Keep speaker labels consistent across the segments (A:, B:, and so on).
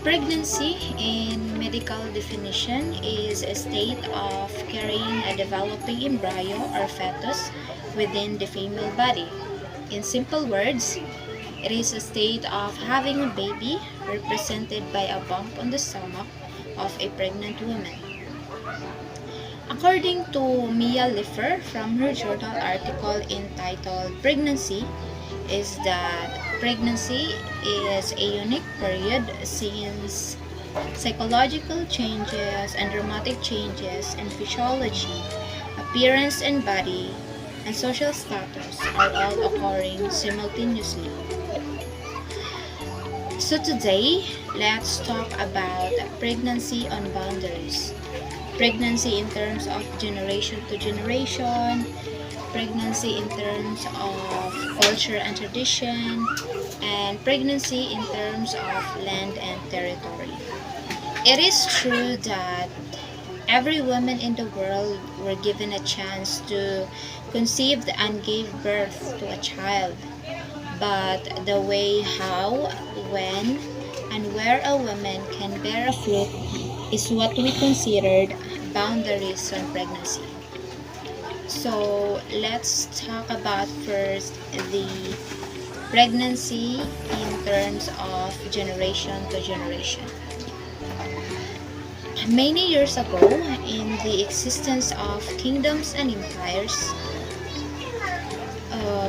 A: Pregnancy, in medical definition, is a state of carrying a developing embryo or fetus within the female body. In simple words, it is a state of having a baby represented by a bump on the stomach of a pregnant woman. According to Mia Liffer from her journal article entitled Pregnancy, is that pregnancy is a unique period since psychological changes and dramatic changes in physiology, appearance and body, and social status are all occurring simultaneously. So today, let's talk about pregnancy on boundaries. Pregnancy in terms of generation to generation, pregnancy in terms of culture and tradition, and pregnancy in terms of land and territory. It is true that every woman in the world were given a chance to conceive and give birth to a child. But the way, how, when, and where a woman can bear a fruit is what we considered boundaries on pregnancy. So let's talk about first the pregnancy in terms of generation to generation. Many years ago, in the existence of kingdoms and empires,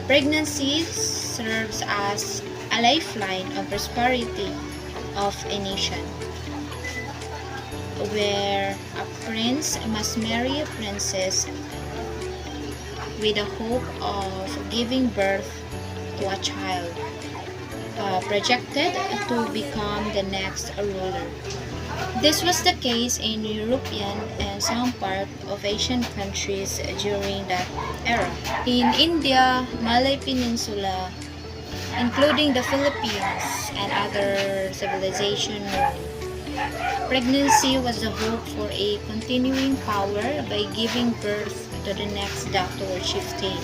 A: pregnancy serves as a lifeline of prosperity of a nation, where a prince must marry a princess with the hope of giving birth to a child, projected to become the next ruler. This was the case in European and some part of Asian countries during that era. In India, Malay Peninsula, including the Philippines and other civilizations, pregnancy was the hope for a continuing power by giving birth to the next doctor or chieftain.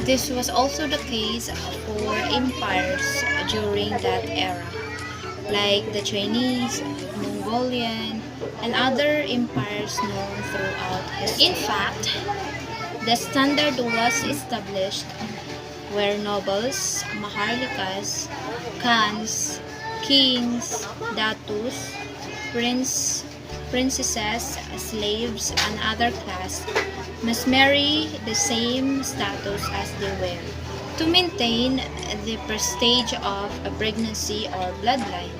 A: This was also the case for empires during that era, like the Chinese, Mongolian, and other empires known throughout history. In fact, the standard was established where nobles, maharlikas, khans, kings, datus, princesses, slaves, and other class must marry the same status as they were. To maintain the prestige of a pregnancy or bloodline,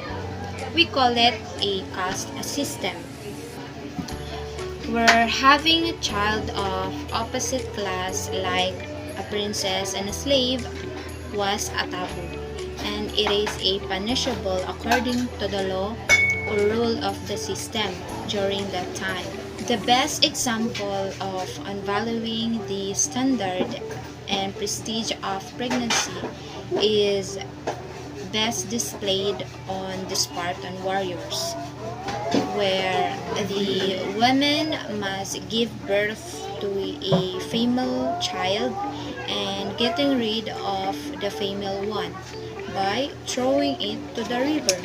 A: we call it a caste system, where having a child of opposite class like a princess and a slave was a taboo, and it is a punishable according to the law or rule of the system during that time. The best example of unvaluing the standard and prestige of pregnancy is best displayed on the Spartan warriors, where the women must give birth to a female child and getting rid of the female one by throwing it to the river,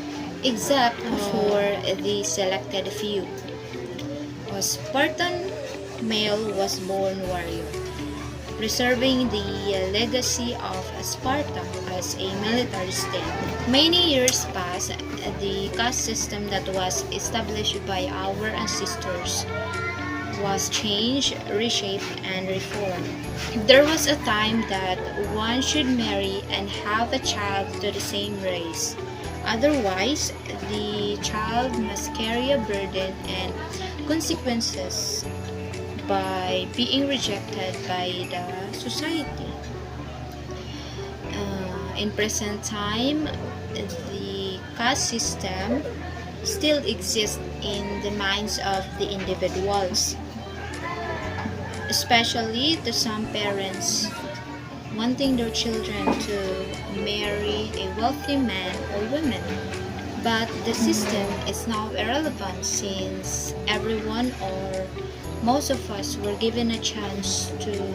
A: except for the selected few. A Spartan male was born warrior, preserving the legacy of Sparta as a military state. Many years passed, the caste system that was established by our ancestors was changed, reshaped, and reformed. There was a time that one should marry and have a child to the same race. Otherwise, the child must carry a burden and consequences by being rejected by the society. In present time, the caste system still exists in the minds of the individuals, especially to some parents wanting their children to marry a wealthy man or woman. But the system is now irrelevant since everyone or most of us were given a chance to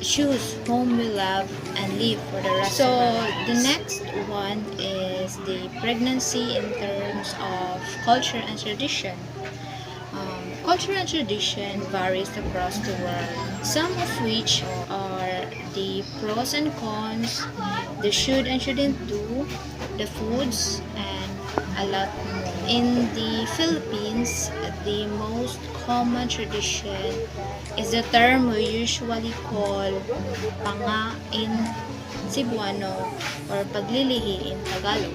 A: choose whom we love and live for the rest of our lives. The next one is the pregnancy in terms of culture and tradition. Culture and tradition varies across the world, some of which are the pros and cons, the should and shouldn't do, the foods, and a lot more. In the Philippines, the most common tradition is the term we usually call panga in Cebuano or paglilihi in Tagalog.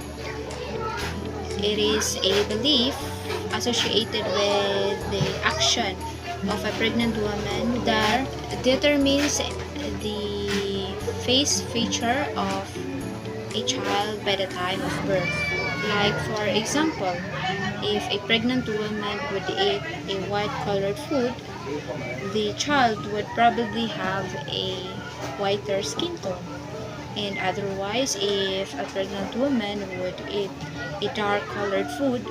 A: It is a belief associated with the action of a pregnant woman that determines the face feature of a child by the time of birth. Like for example, if a pregnant woman would eat a white colored food, the child would probably have a whiter skin tone. And otherwise, if a pregnant woman would eat a dark colored food,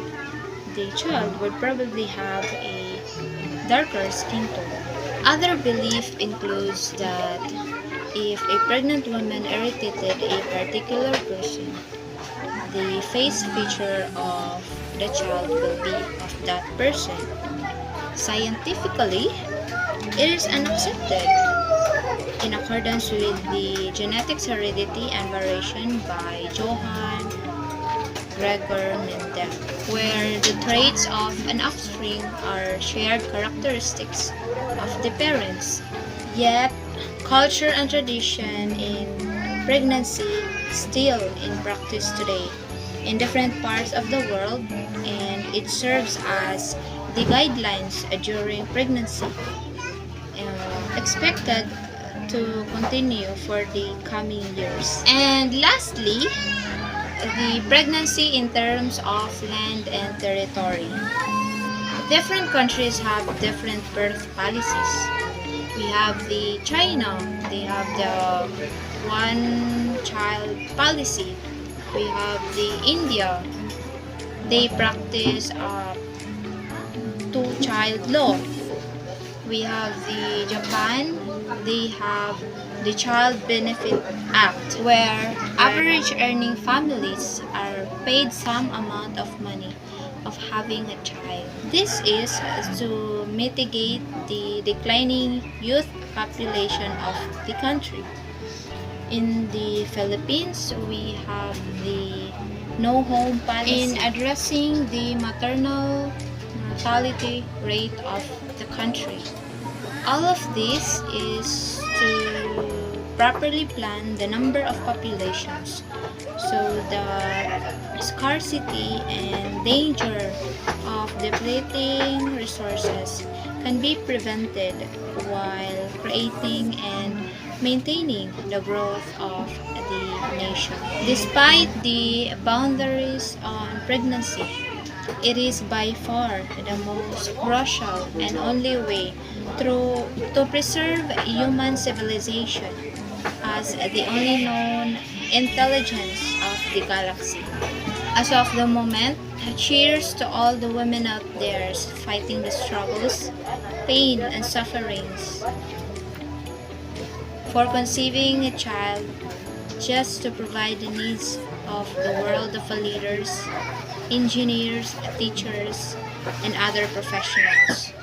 A: the child would probably have a darker skin tone. Other belief includes that if a pregnant woman irritated a particular person, the face feature of the child will be of that person. Scientifically, it is unaccepted in accordance with the Genetics, Heredity, and Variation by Johann Gregor Mendel, where the traits of an offspring are shared characteristics of the parents. Yet, culture and tradition in pregnancy still in practice today in different parts of the world, and it serves as the guidelines during pregnancy, expected to continue for the coming years. And lastly, the pregnancy in terms of land and territory. Different countries have different birth policies. We have the China, they have the one child policy. We have the India, they practice two child law. We have the Japan, they have the Child Benefit Act, where average earning families are paid some amount of money of having a child. This is to mitigate the declining youth population of the country. In the Philippines, we have the no home policy in addressing the maternal mortality rate of the country. All of this is to properly plan the number of populations so that scarcity and danger of depleting resources can be prevented while creating and maintaining the growth of the nation. Despite the boundaries on pregnancy, it is by far the most crucial and only way to preserve human civilization as the only known intelligence of the galaxy. As of the moment, cheers to all the women out there fighting the struggles, pain, and sufferings for conceiving a child just to provide the needs of the world of leaders, engineers, teachers, and other professionals.